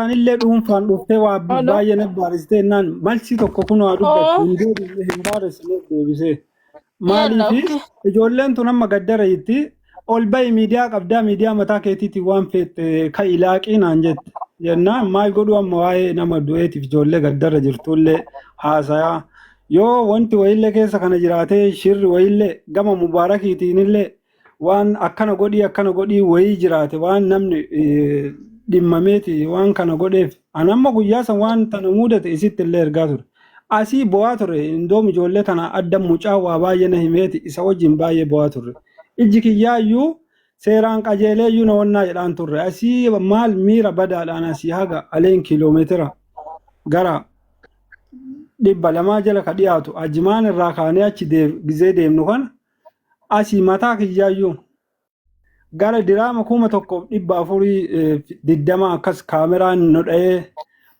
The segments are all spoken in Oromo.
Anillee dhuunfaan dhuftee waa Alo. baay'ee na baaristee naan malsi tokko kun waa dubbatu hin baaresne deebisee. Yalla. Maaliif ijoolleen tun amma gaddarayitti ol ba'i miidiyaa qabdaa miidiyaa mataa keetiitiin waan feette ka ilaaqii naan jette. Jennaan maal godhu amma waa'ee nama du'eetiif ijoollee gaddara jirtullee haasayaa. Yoo wanti wayillee keessa kana jiraatee shirri wayillee gama mubaarakiitiinillee waan akkana godhii wayii jiraate waan namni dhimmameeti waan kana godheef anamma guyyaa san waan tana mudate isitti illee ergaa ture asii bo'aa ture indoom ijoollee tana adda mucaa waa baay'ee na himeeti isa wajjin baay'ee bo'aa ture ijji kiyyaayyuu seeraan qajeeleeyyuu na wannaa jedhaan turre asii maal miira badaadhaan asii haga aleen kiiloomeetira gara 200 jala ka dhiyaatu ajimaan irraa kaanee achi gizee deemnu kana asii mataa kiyyaayyuu gara diraama 1420 akkas kaameraan nu dha'ee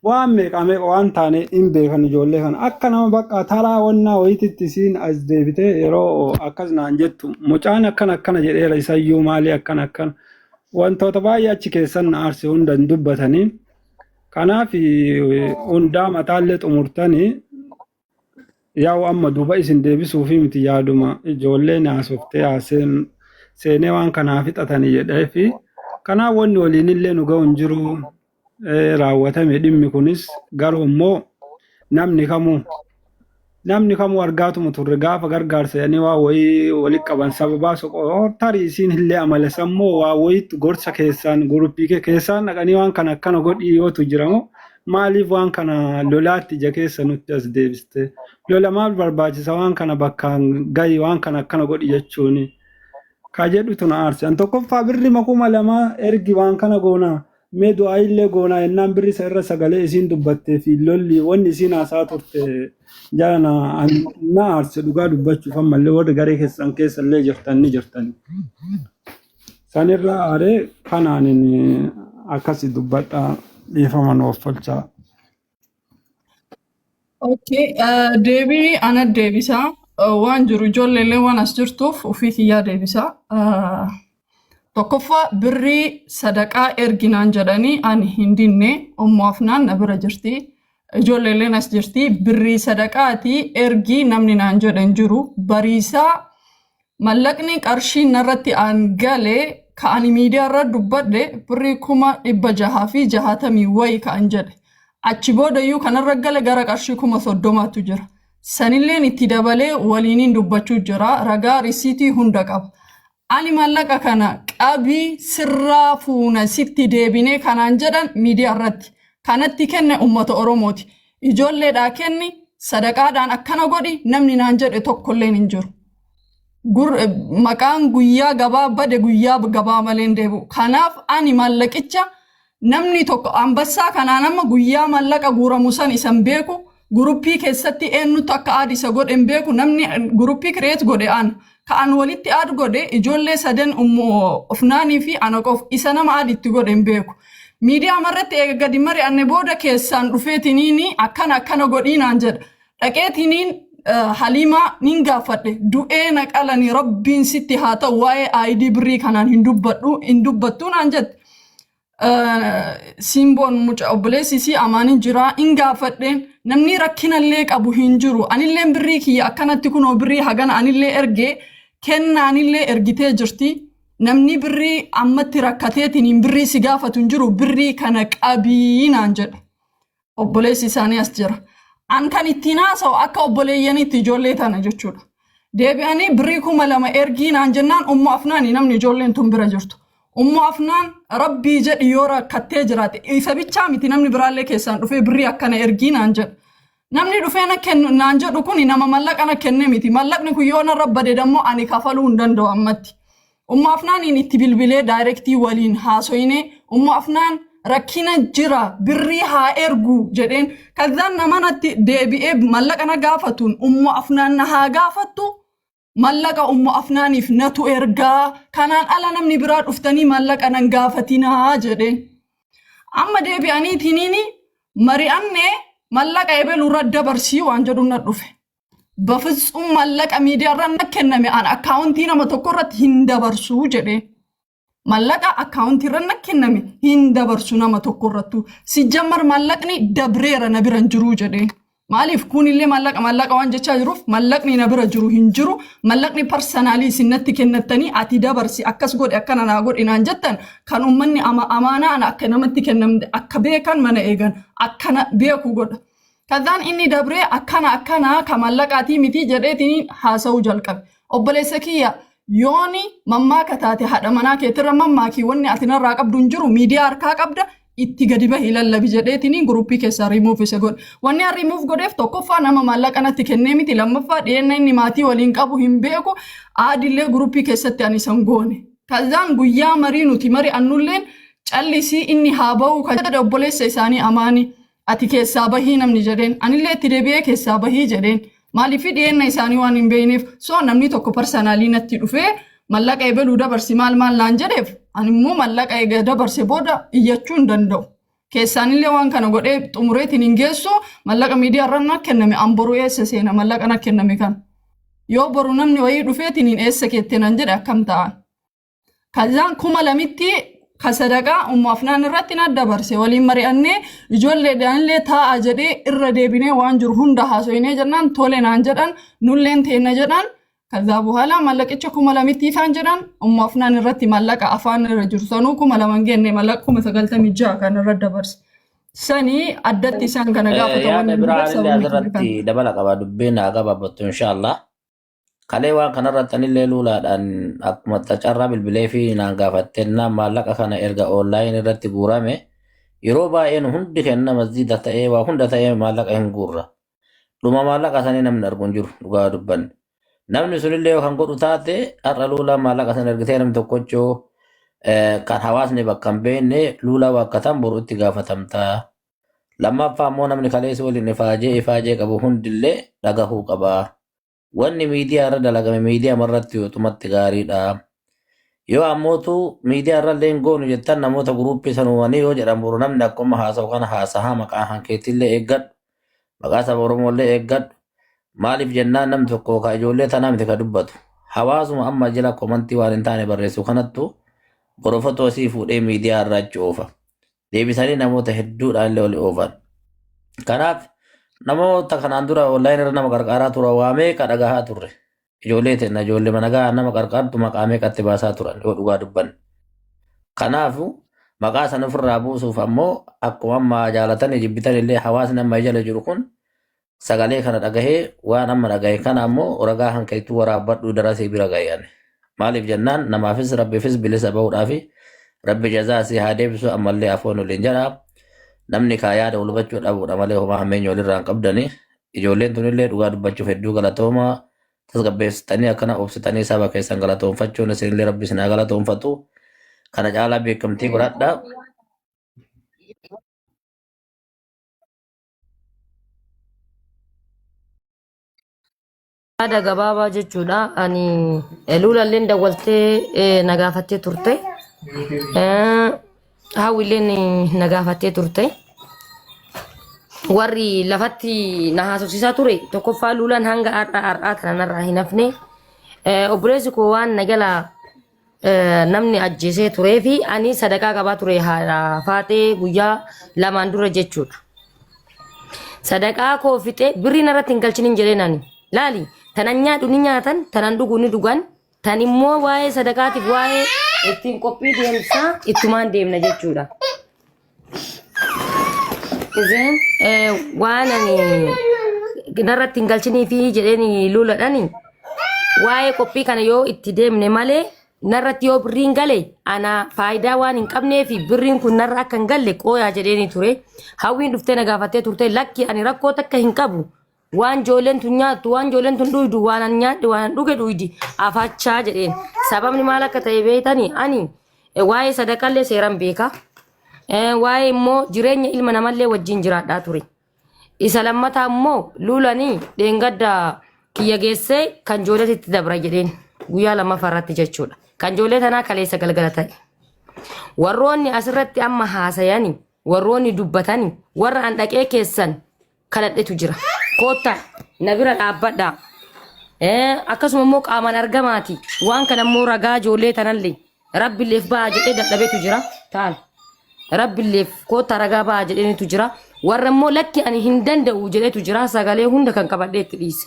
waan meeqame waan taane hin beekan ijoollee kana akka nama bakka taraa wannaa wayititti isiin as deebitee yeroo akkas naan jettu mucaan akkana jedheera isayyuu maalii akkana wantoota baay'ee achi keessan na aarse hundan dubbatanii kanaaf hundaa mataallee xumurtanii yaa'u amma duuba isin deebisuufi miti yaaduma ijoollee naasoftee haaseen seenee waan kanaaf fixatanii jedheefi kanaaf wanni waliinillee nu ga'u hin jiru raawwatame dhimmi kunis garuu immoo namni kamuu argaatuma turre gaafa gargaarsa jedhanii waa wayii walitti qaban sababaa soqoo tarii isiin illee amala sammoo waa wayiitti gorsa keessaan guruppii keessaan dhaqanii waan kana akkana godhii yootu jiramoo maaliif waan kana lolaatti ija keessa nutti as deebiste lola maal barbaachisa waan kana bakkaan gahi waan kana akkana godhi jechuuni ka jedhutu na aarse an tokkoffaa birri 200 ergi waan kana goonaa mee du'aa illee goonaa ennaan birri isa irra sagalee isiin dubbattee fi lolli wanni isiin haasaa turte jala na aarse dhugaa dubbachuuf ammallee warri garee keessan keessa illee jirtani sanirra aaree kanaanin akkasi dubbadha dhiifaman waffalchaa. Okay, deebii ana deebisaa waan jiru ijoolleellee waan as jirtuuf ofii kiyyaa deebisaa. Tokkoffaa birrii sadaqaa erginaan jedhanii ani hin dinne ummaafnaan na bira jirti. Ijoolleelleen as jirti birrii sadaqaatii ergii namni naan jedhan jiru bariisaa mallaqni qarshiin narratti aan galee ka'ani miidiyaa irra dubbadhe birrii 660 wayi ka'an jedhe. Achi boodayyuu kanarra gale gara qarshii 30,000tu jira. Sanilleen itti dabalee waliiniin dubbachuu jira. Ragaa risiitii hunda qaba. Ani mallaqa kana qabii sirraa fuuna sitti deebinee kanaan jedhan miidiyaa irratti. Kanatti kenne uummata Oromooti. Ijoolleedhaa kenni sadaqaadhaan akkana godhi namni naan jedhe tokkolleen hin jiru. Maqaan guyyaa gabaa bade guyyaa gabaa malee deebi'u. Kanaaf ani mallaqicha namni tokko ambassaa kanaan amma guyyaa mallaqa guuramu san isan beeku guruppii keessatti eenyutu akka aad isa godhen beeku namni guruppii kireet godhe aan ka'an walitti aad godhe ijoollee sadan ofnaanii fi ana qof isa nama aad itti godhen beeku. Miidiyaa marratti eega gadi mari'anne booda keessaan dhufeetiniini akkana godhiinaan jedha. Dhaqeetiniin Halimaa nin gaafadhe du'ee na qalanii rabbiin sitti haa ta'u waa'ee ID birrii kanaan hin dubbattuu naan jette. Simboon mucaa obboleessisii amaanin jira in gaafadheen namni rakkinallee qabu hin jiru anilleen birrii kiyya akkanatti kunoo birrii hagana anillee ergee kennaanillee ergitee jirti namni birrii ammatti rakkateetiin birrii si gaafatu hin jiru birrii kana qabii naan jedhe obboleessi isaanii as jira an kan ittiin haasa'u akka obboleeyyaniitti ijoollee tana jechuudha deebi'anii birrii 2,000 ergii naan jennaan ummu afnaanii namni ijoolleen tun bira jirtu. Ummu afnaan rabbii jedhi yoo rakkattee jiraate isa bichaa miti namni biraallee keessaan dhufee birrii akkana ergii naan jedhu. Namni dhufee naan jedhu kun nama mallaqa na kenne miti. Mallaqni kun yoo narra bade dammoo ani kafaluu hin danda'u ammatti. Ummu afnaaniin itti bilbilee daayirektii waliin haasoyine ummu afnaan rakkina jira birrii haa ergu jedheen. Kazaan namanatti deebi'ee mallaqa na gaafatuun ummu afnaan na haa gaafattu. Mallaqa ummu afnaaniif natu ergaa kanaan ala namni biraa dhuftanii mallaqa nan gaafatinaa jedheen. Amma deebi'aniitiniini mari'annee mallaqa ebeluurra dabarsii waan jedhu na dhufe. Bafitsuun mallaqa miidiyaarra na kenname an akkaawuntii nama tokko irratti hin dabarsuu jedheen. mallaqa akkaawuntii irra kenname hin dabarsu nama tokko irrattu si jammar mallaqni dabreera na biran jiru jedhee maaliif kunillee mallaqa waan jechaa jiruuf mallaqni na bira jiru hin jiru mallaqni parsanaalii sinnatti kennattanii ati dabarsi akkas godhe akkana naa godhe naan jettan kan ummanni amaanaan akka namatti kennamde akka beekan mana eegan akkana beeku godha kadhaan inni dabree akkana ka mallaqaatii miti jedheetiin haasa'uu jalqabe obboleessa kiyya yooni mammaa kataate haadha manaa keetirra mammaakii wanni ati narraa qabdu hin jiru miidiyaa harkaa qabda itti gadi bahii lallabi jedheetiin guruppii keessaa rimuuf isa godhe. Wanni an rimuuf godheef tokkoffaa nama maallaqa natti kennee miti lammaffaa dhiyeenya inni maatii waliin qabu hin beeku aadillee guruppii keessatti ani san goone. Kazaan guyyaa marii nuti mari annulleen callisii inni haa ba'u kan obboleessa isaanii amaani ati keessaa bahii namni jedheen anillee itti deebi'ee keessaa bahii jedheen maaliif dhiyeenya isaanii waan hin beekneef soo namni tokko parsanaalii natti dhufee mallaqa eebaluu dabarsi maal naan jedheef animmoo mallaqa eega dabarse booda iyyachuu hin danda'u. Keessaanillee waan kana godhee xumureetiin hin geessu mallaqa miidiyaa irra na kenname an boru eessa seena mallaqa na kenname kan. Yoo boru namni wayii dhufeetiin hin eessa keettee nan jedhe akkam ta'an. Kazaan 2,000tti ka sadaqaa ummaafnaan irratti na dabarse waliin mari'annee ijoolleedhaanillee taa'a jedhee irra deebinee waan jiru hunda haasoinee jennaan tole naan jedhan nulleen teenna jedhan ከዛ በኋላ ማለቀች 2,000 ይፋን ጀራን ኡማፍናን ረቲ ማለቀ አፋን ረጅርሰኑ 2,000 ገኔ ማለቀ 9 ሚጃ ካን ረደበርስ ሰኒ አደት ይሳን ከነጋፈ ተወን ረቲ ደበላ ቀባ ዱቤና አጋባበቱ ኢንሻአላህ ከሌዋ ከነረተን ሌሉላዳን አክመጣጫራ bilbilee fi naangafattenna mallaqa kana erga online irratti guurame yeroo baay'een hundi kenna masjida ta'ee waa hunda ta'ee mallaqa hin guurra dhuma mallaqa sanii namni arguun jiru dhugaa dubban namni sunillee kan godhu taate har'a luula maallaqa san ergitee namni tokkochoo kan hawaasni bakka hin beekne luula wakkatan boru itti gaafatamtaa. Lammaffaa immoo namni kaleessa waliin ifaajee qabu hundillee dhagahuu qaba. Wanni miidiyaa irra dalagame miidiyaa marratti yoo xumatti gaariidha. Yoo ammootu miidiyaa irra illee hin goonu jettan namoota guruuppii sanuuwanii yoo jedhan boru namni akkuma haasa'u kana haasahaa maqaa hankeetillee eeggadhu. Maqaa saba Oromollee eeggadhu. Maaliif jennaan namni tokko ka ijoollee tanaa miti ka dubbatu. Hawaasuma amma jala komantii waan hin taane barreessu kanattu borofatoo sii fuudhee miidiyaa irraa achi oofa. Deebisanii namoota hedduudhaan illee oli oofan. Kanaaf namoota kanaan dura online irra nama qarqaaraa tura waamee ka dhagahaa turre. Ijoollee tenna ijoollee mana gahaa nama qarqaartu maqaa meeqatti baasaa turan yoo dhugaa dubban. Kanaafu maqaa sana ofirraa buusuuf ammoo akkuma amma jaalatanii jibbitan illee hawaasni amma jala jiru kun sagalee kana dhagahee waan amma dhagahe kana ammoo ragaa hanqaituu waraabbadhuu darasee bira gayan. Maaliif jennaan namaafis rabbiifis bilisa bahuudhaafi rabbi jazaa si haa deebisu ammallee afoon waliin jedha. Namni kaa yaada wal hubachuu dhabuudha malee homaa hammeenya walirraa hin qabdani. Ijoolleen tunillee dhugaa dubbachuuf hedduu galatooma tasgabbeessitanii akkana obsitanii saba keessan galatoonfachuun isinillee rabbi isin haa galatoonfatu. Kana caalaa beekamtii godhadha. Ada gabaabaa jechuudha. Ani luulalleen dawwaltee nagaafattee turte. Hawwiilleen nagaafattee turte. Warri lafatti na haasofsiisaa ture tokkoffaa luulaan hanga har'aa kanarraa hin hafne. Obboleessi koo waan nagala namni ajjeesee turee fi ani sadaqaa qabaa ture faatee guyyaa lamaan dura jechuudha. Sadaqaa koo fixee birriin irratti hin galchinin jedheen ani. Laali tanan nyaadhu ni nyaatan tanan dhugu ni dhugan tan immoo waa'ee sadaqaatiif waa'ee ittiin qophii deemsaa ittumaan deemna jechuudha. Isin waan ani narratti hin galchinii fi jedheen luuladhani waa'ee qophii kana yoo itti deemne malee narratti yoo birriin gale ana faayidaa waan hin qabnee fi birriin kun narra akka hin galle qooyaa jedheeni ture. Hawwiin dhuftee na gaafattee turte lakki ani rakkoo takka hin qabu. Waan ijoolleen tun nyaattu waan ijoolleen tun dhuydu waan an nyaadhe waan an dhuge dhuydi afachaa jedheen sababni maal akka ta'e beektanii ani waa'ee sadaqallee seeran beeka waa'ee immoo jireenya ilma namallee wajjin jiraadhaa ture isa lammataa immoo luulanii dheengadda kiyya geessee kan ijoolleetitti dabra jedheen guyyaa lammaffaarratti jechuudha kan ijoollee tanaa kaleessa galgala ta'e warroonni asirratti amma haasayanii warroonni dubbatanii warra an dhaqee keessan kadhadhetu jira. Kota na bira dhaabbadha. Akkasuma immoo qaamaan argamaati. Waan kana immoo ragaa ijoollee tanallee rabbi leef baa jedhee dadhabeetu jira taal rabbi leef koo taragaa baa jedheetu jira warra immoo lakki ani hin danda'u jedheetu jira sagalee hunda kan qabadhee itti dhiise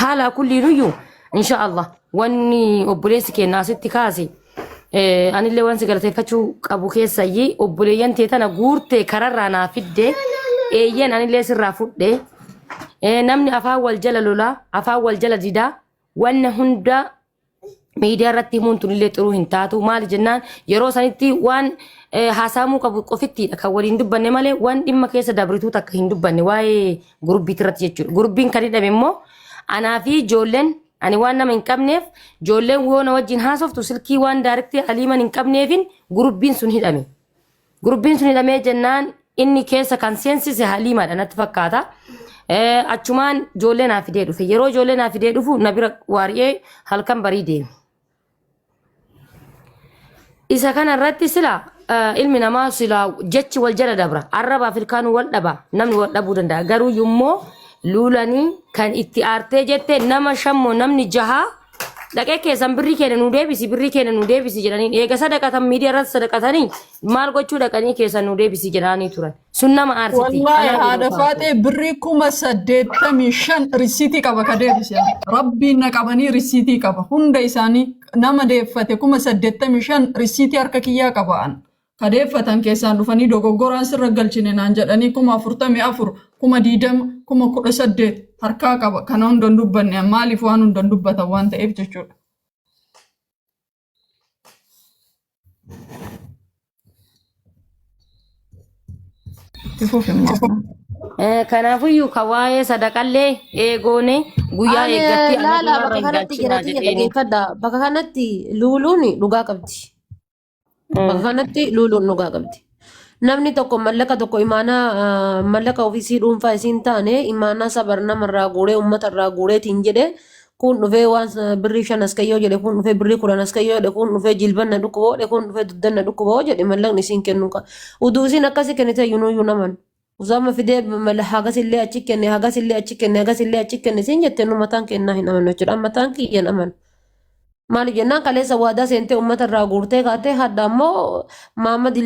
haala kulliinuyyuu insha Allah wanni obboleessi keenna asitti kaase anillee waan si galateeffachuu qabu keessayyii obboleeyyan tee tana guurtee kararraa naa fidde eeyyan anillee sirraa fudhe namni afaan wal jala lolaa afaan wal jala didaa wanna hunda miidiyaa irratti himuun tunillee xuruu hin taatu maali jennaan yeroo sanitti waan haasaamuu qabu qofittiidha kan waliin dubbanne malee waan dhimma keessa dabrituu takka hin dubbanne waa'ee gurubbiitti irratti jechuudha gurubbiin kan hidhame immoo anaa fi ijoolleen ani waan nama hin qabneef ijoolleen woona wajjin haasoftu silkii waan daarektii aliiman hin qabneefin gurubbiin sun hidhame gurubbiin sun hidhamee jennaan inni keessa kan seensise haliimadha natti fakkaata achumaan ijoollee naa fidee dhufe yeroo ijoollee naa fidee dhufu na bira waariyee halkan barii deeme isa kana irratti sila ilmi namaa sila jechi wal jala dabra arrabaaf ilkaanuu wal dhaba namni wal dhabuu danda'a garuu yommoo luulanii kan itti aartee jette nama shammoo namni jaha dhaqee keessan birrii keenya nu deebisi jedhanii eega sadaqatan miidiyaa irratti sadaqatanii maal gochuu dhaqanii keessan nu deebisi jedhanii turan sun nama aarsiti wallahi haadha faaxee birrii 85,000 risiitii qaba ka deebise rabbiin na qabanii risiitii qaba hunda isaanii nama deeffate 85,000 risiitii harka kiyyaa qaba'an ka deeffatan keessaan dhufanii dogoggoraan sirra galchine naan jedhanii 44,000 20,000 harkaa qaba kana hundan dubbanne maaliif waan hundan dubbatan waan ta'eef jechuudha. Kanaafiyyuu ka waa'ee sadaqallee eegoone guyyaa eeggatti laala bakka kanatti jedhati jedhaniifadha bakka kanatti luuluun dhugaa qabdi bakka kanatti luuluun dhugaa qabdi. Namni tokko mallaqa tokko imaana mallaqa ofiisii dhuunfaa isiin taane imaana sabar namarraa guuree uummatarraa guureetiin jedhe kun dhufee waan birrii 5 askayyoo jedhe kun dhufee birrii 10 askayyoo jedhe kun dhufee jilbanna dhukkuboo jedhe kun dhufee duddanna dhukkuboo jedhe mallaqni isiin kennu qaba. Uduu isiin akkasii kennite yunuyyuu naman. Usama fidee hagasillee achi kenne hagasillee achi kenne hagasillee achi kenne isiin jette nu mataan kennaa hin amanu jechuudha mataan kiyyan amanu. Maali jennaan kaleessa waadaa seentee uummatarraa guurtee kaatee hadda ammoo Maamad